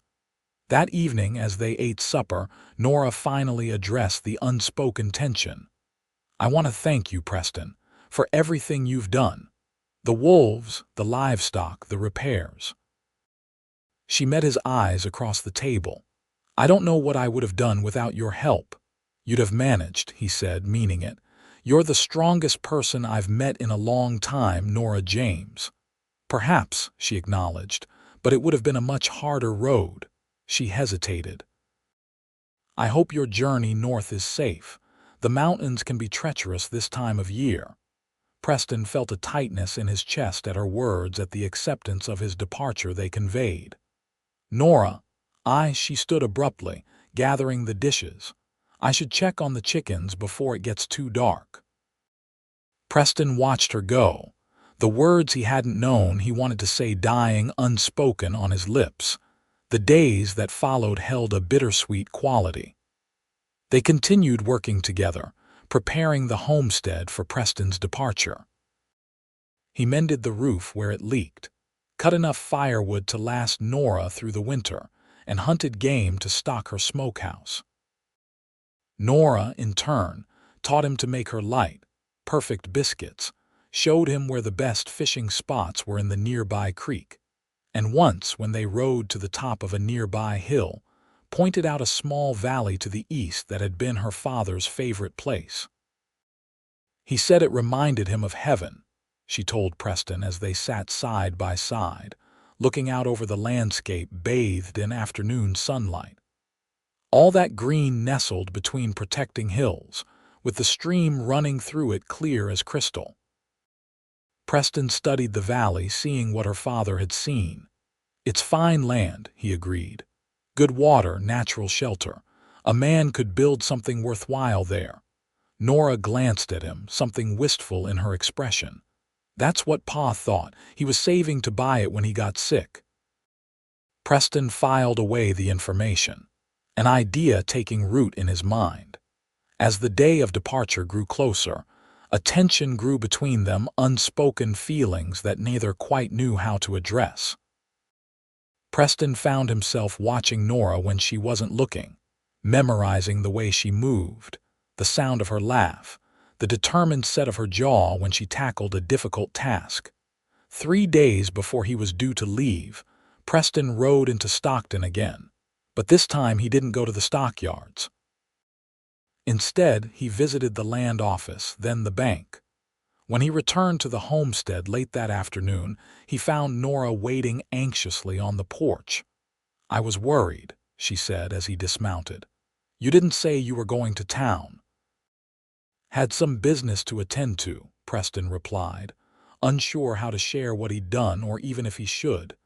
Speaker 1: That evening, as they ate supper, Nora finally addressed the unspoken tension. "I want to thank you, Preston, for everything you've done. The wolves, the livestock, the repairs." She met his eyes across the table. "I don't know what I would have done without your help." "You'd have managed," he said, meaning it. "You're the strongest person I've met in a long time, Nora James." "Perhaps," she acknowledged, "but it would have been a much harder road." She hesitated. "I hope your journey north is safe. The mountains can be treacherous this time of year." Preston felt a tightness in his chest at her words, at the acceptance of his departure they conveyed. "Nora, she stood abruptly, gathering the dishes. "I should check on the chickens before it gets too dark." Preston watched her go. The words he hadn't known he wanted to say dying unspoken on his lips. The days that followed held a bittersweet quality. They continued working together, preparing the homestead for Preston's departure. He mended the roof where it leaked, cut enough firewood to last Nora through the winter, and hunted game to stock her smokehouse. Nora, in turn, taught him to make her light, perfect biscuits, showed him where the best fishing spots were in the nearby creek, and once, when they rode to the top of a nearby hill, pointed out a small valley to the east that had been her father's favorite place. He said it reminded him of heaven, she told Preston as they sat side by side, looking out over the landscape bathed in afternoon sunlight. All that green nestled between protecting hills, with the stream running through it clear as crystal. Preston studied the valley, seeing what her father had seen. "It's fine land," he agreed. "Good water, natural shelter. A man could build something worthwhile there." Nora glanced at him, something wistful in her expression. "That's what Pa thought. He was saving to buy it when he got sick." Preston filed away the information, an idea taking root in his mind. As the day of departure grew closer, a tension grew between them, unspoken feelings that neither quite knew how to address. Preston found himself watching Nora when she wasn't looking, memorizing the way she moved, the sound of her laugh, the determined set of her jaw when she tackled a difficult task. 3 days before he was due to leave, Preston rode into Stockton again, but this time he didn't go to the stockyards. Instead, he visited the land office, then the bank. When he returned to the homestead late that afternoon, he found Nora waiting anxiously on the porch. "I was worried," she said as he dismounted. "You didn't say you were going to town." "Had some business to attend to," Preston replied, unsure how to share what he'd done or even if he should.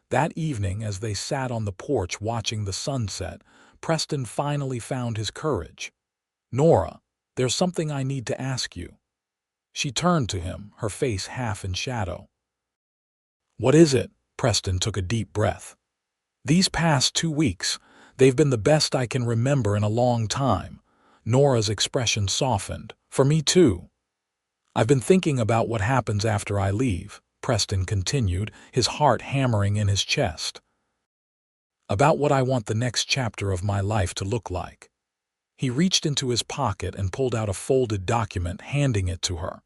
Speaker 1: That evening, as they sat on the porch watching the sunset, Preston finally found his courage. "Nora, there's something I need to ask you." She turned to him, her face half in shadow. "What is it?" Preston took a deep breath. "These past 2 weeks, they've been the best I can remember in a long time." Nora's expression softened. "For me too." "I've been thinking about what happens after I leave," Preston continued, his heart hammering in his chest. "About what I want the next chapter of my life to look like." He reached into his pocket and pulled out a folded document, handing it to her.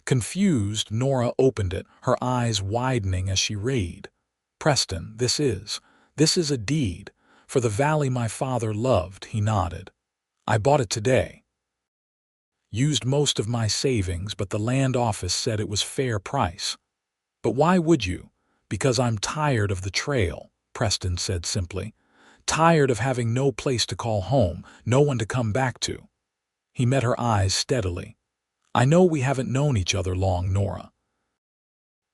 Speaker 1: Confused, Nora opened it, her eyes widening as she read. "Preston, this is a deed for the valley my father loved," he nodded. "I bought it today. Used most of my savings, but the land office said it was fair price." "But why would you?" "Because I'm tired of the trail," Preston said simply. "Tired of having no place to call home, no one to come back to." He met her eyes steadily. "I know we haven't known each other long, Nora.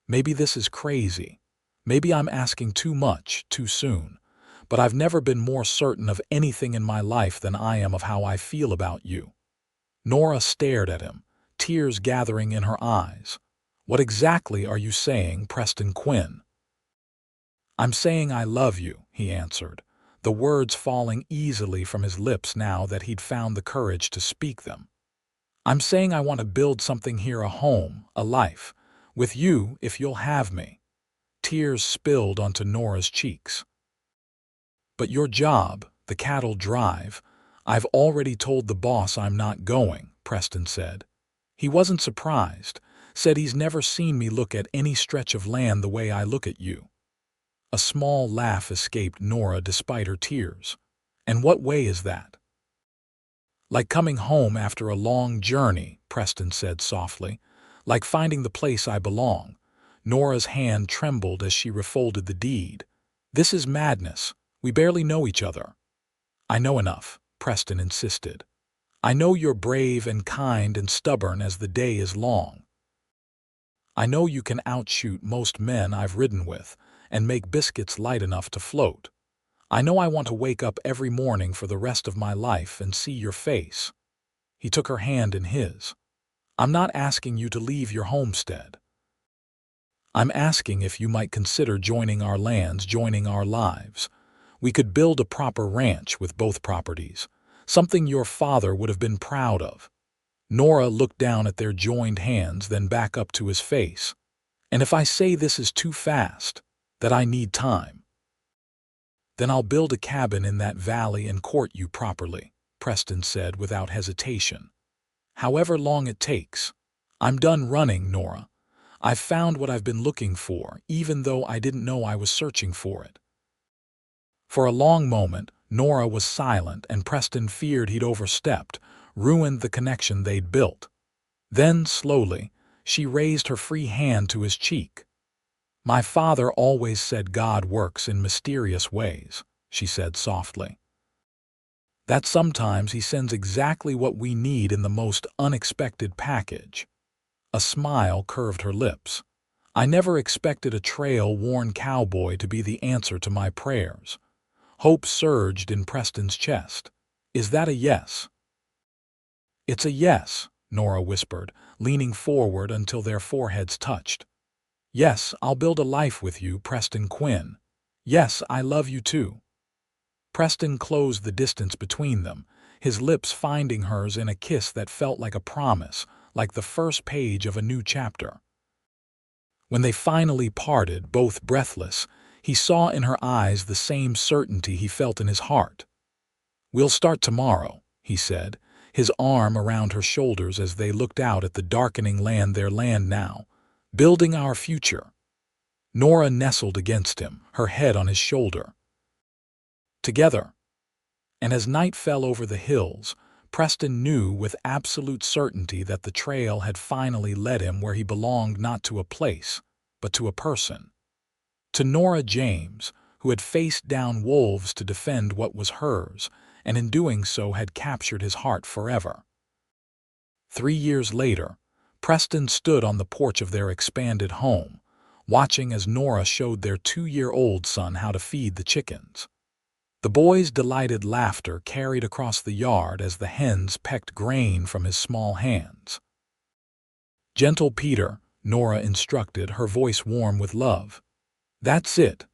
Speaker 1: Maybe this is crazy. Maybe I'm asking too much, too soon. But I've never been more certain of anything in my life than I am of how I feel about you." Nora stared at him, tears gathering in her eyes. "What exactly are you saying, Preston Quinn?" "I'm saying I love you," he answered, the words falling easily from his lips now that he'd found the courage to speak them. I'm saying I want to build something here, a home, a life. With you, if you'll have me." Tears spilled onto Nora's cheeks. "But your job, the cattle drive, I've already told the boss I'm not going," Preston said. He wasn't surprised, said he's never seen me look at any stretch of land the way I look at you. A small laugh escaped Nora despite her tears. "And what way is that?" "Like coming home after a long journey," Preston said softly. "Like finding the place I belong." Nora's hand trembled as she refolded the deed. "This is madness. We barely know each other." "I know enough," Preston insisted. "I know you're brave and kind and stubborn as the day is long. I know you can outshoot most men I've ridden with and make biscuits light enough to float. I know I want to wake up every morning for the rest of my life and see your face." He took her hand in his. "I'm not asking you to leave your homestead. I'm asking if you might consider joining our lands, joining our lives. We could build a proper ranch with both properties, something your father would have been proud of." Nora looked down at their joined hands, then back up to his face. "And if I say this is too fast, that I need time, then I'll build a cabin in that valley and court you properly," Preston said without hesitation. "However long it takes. I'm done running, Nora. I've found what I've been looking for, even though I didn't know I was searching for it." For a long moment, Nora was silent, and Preston feared he'd overstepped, ruined the connection they'd built. Then, slowly, she raised her free hand to his cheek. "My father always said God works in mysterious ways," she said softly. "That sometimes he sends exactly what we need in the most unexpected package." A smile curved her lips. "I never expected a trail-worn cowboy to be the answer to my prayers." Hope surged in Preston's chest. "Is that a yes?" "It's a yes," Nora whispered, leaning forward until their foreheads touched. "Yes, I'll build a life with you, Preston Quinn. Yes, I love you too." Preston closed the distance between them, his lips finding hers in a kiss that felt like a promise, like the first page of a new chapter. When they finally parted, both breathless, he saw in her eyes the same certainty he felt in his heart. "We'll start tomorrow," he said, his arm around her shoulders as they looked out at the darkening land, their land now. "Building our future." Nora nestled against him, her head on his shoulder. "Together." And as night fell over the hills, Preston knew with absolute certainty that the trail had finally led him where he belonged, not to a place, but to a person. To Nora James, who had faced down wolves to defend what was hers, and in doing so had captured his heart forever. 3 years later, Preston stood on the porch of their expanded home, watching as Nora showed their 2-year-old son how to feed the chickens. The boy's delighted laughter carried across the yard as the hens pecked grain from his small hands. "Gentle Peter," Nora instructed, her voice warm with love. "That's it."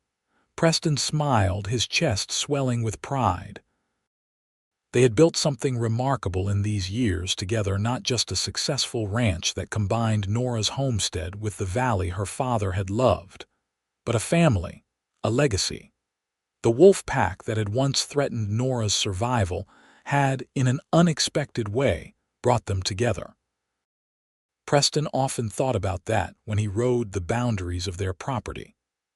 Speaker 1: Preston smiled, his chest swelling with pride. They had built something remarkable in these years together, not just a successful ranch that combined Nora's homestead with the valley her father had loved, but a family, a legacy. The wolf pack that had once threatened Nora's survival had, in an unexpected way, brought them together. Preston often thought about that when he rode the boundaries of their property,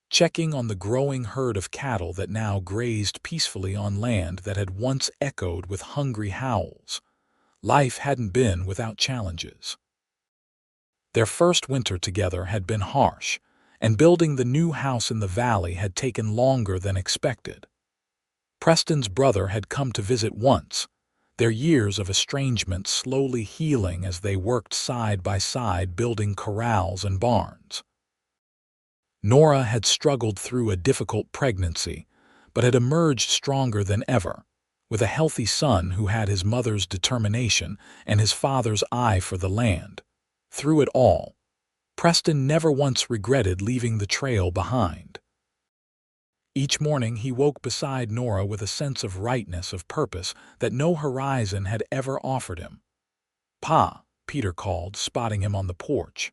Speaker 1: checking on the growing herd of cattle that now grazed peacefully on land that had once echoed with hungry howls. Life hadn't been without challenges. Their first winter together had been harsh, and building the new house in the valley had taken longer than expected. Preston's brother had come to visit once, their years of estrangement slowly healing as they worked side by side building corrals and barns. Nora had struggled through a difficult pregnancy, but had emerged stronger than ever, with a healthy son who had his mother's determination and his father's eye for the land. Through it all, Preston never once regretted leaving the trail behind. Each morning he woke beside Nora with a sense of rightness, of purpose that no horizon had ever offered him. "Pa," Peter called, spotting him on the porch.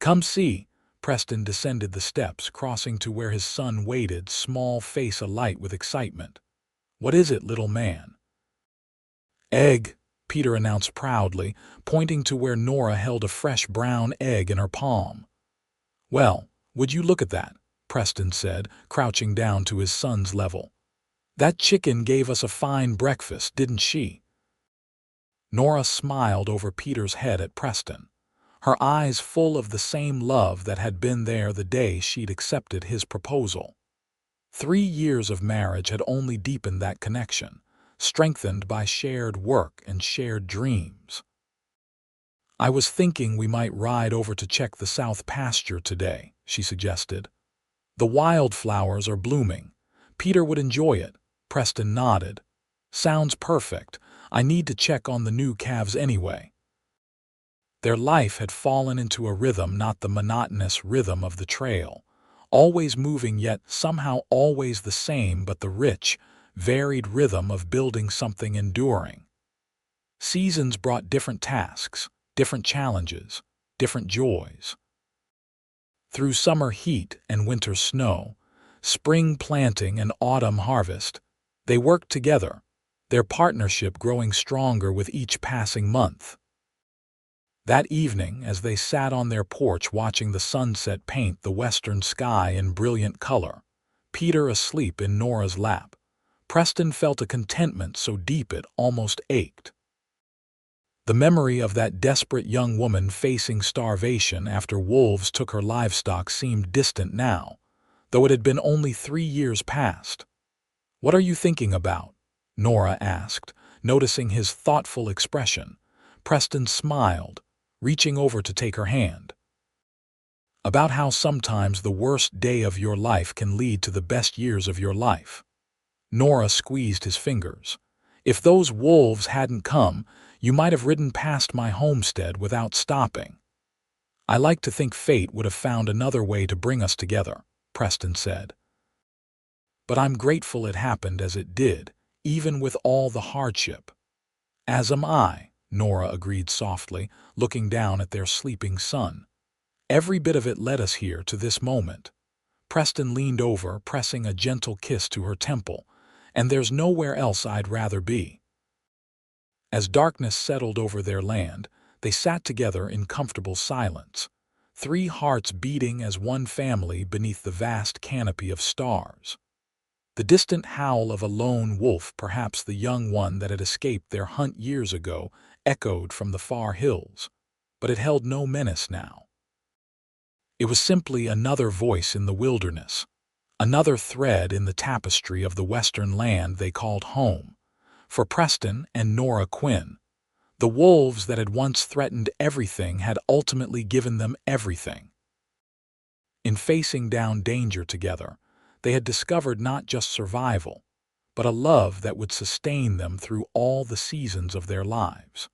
Speaker 1: "Come see." Preston descended the steps, crossing to where his son waited, small face alight with excitement. "What is it, little man?" "Egg," Peter announced proudly, pointing to where Nora held a fresh brown egg in her palm. "Well, would you look at that?" Preston said, crouching down to his son's level. "That chicken gave us a fine breakfast, didn't she?" Nora smiled over Peter's head at Preston, her eyes full of the same love that had been there the day she'd accepted his proposal. 3 years of marriage had only deepened that connection, strengthened by shared work and shared dreams. "I was thinking we might ride over to check the south pasture today," she suggested. "The wildflowers are blooming. Peter would enjoy it." Preston nodded. "Sounds perfect. I need to check on the new calves anyway." Their life had fallen into a rhythm, not the monotonous rhythm of the trail, always moving yet somehow always the same, but the rich, varied rhythm of building something enduring. Seasons brought different tasks, different challenges, different joys. Through summer heat and winter snow, spring planting and autumn harvest, they worked together, their partnership growing stronger with each passing month. That evening, as they sat on their porch watching the sunset paint the western sky in brilliant color, Peter asleep in Nora's lap, Preston felt a contentment so deep it almost ached. The memory of that desperate young woman facing starvation after wolves took her livestock seemed distant now, though it had been only 3 years past. "What are you thinking about?" Nora asked, noticing his thoughtful expression. Preston smiled, reaching over to take her hand. "About how sometimes the worst day of your life can lead to the best years of your life." Nora squeezed his fingers. "If those wolves hadn't come, you might have ridden past my homestead without stopping." "I like to think fate would have found another way to bring us together," Preston said. "But I'm grateful it happened as it did, even with all the hardship." "As am I," Nora agreed softly, looking down at their sleeping son. "Every bit of it led us here to this moment." Preston leaned over, pressing a gentle kiss to her temple. "And there's nowhere else I'd rather be." As darkness settled over their land, they sat together in comfortable silence, 3 hearts beating as one family beneath the vast canopy of stars. The distant howl of a lone wolf, perhaps the young one that had escaped their hunt years ago, echoed from the far hills, but it held no menace now. It was simply another voice in the wilderness, another thread in the tapestry of the western land they called home. For Preston and Nora Quinn, the wolves that had once threatened everything had ultimately given them everything. In facing down danger together, they had discovered not just survival, but a love that would sustain them through all the seasons of their lives.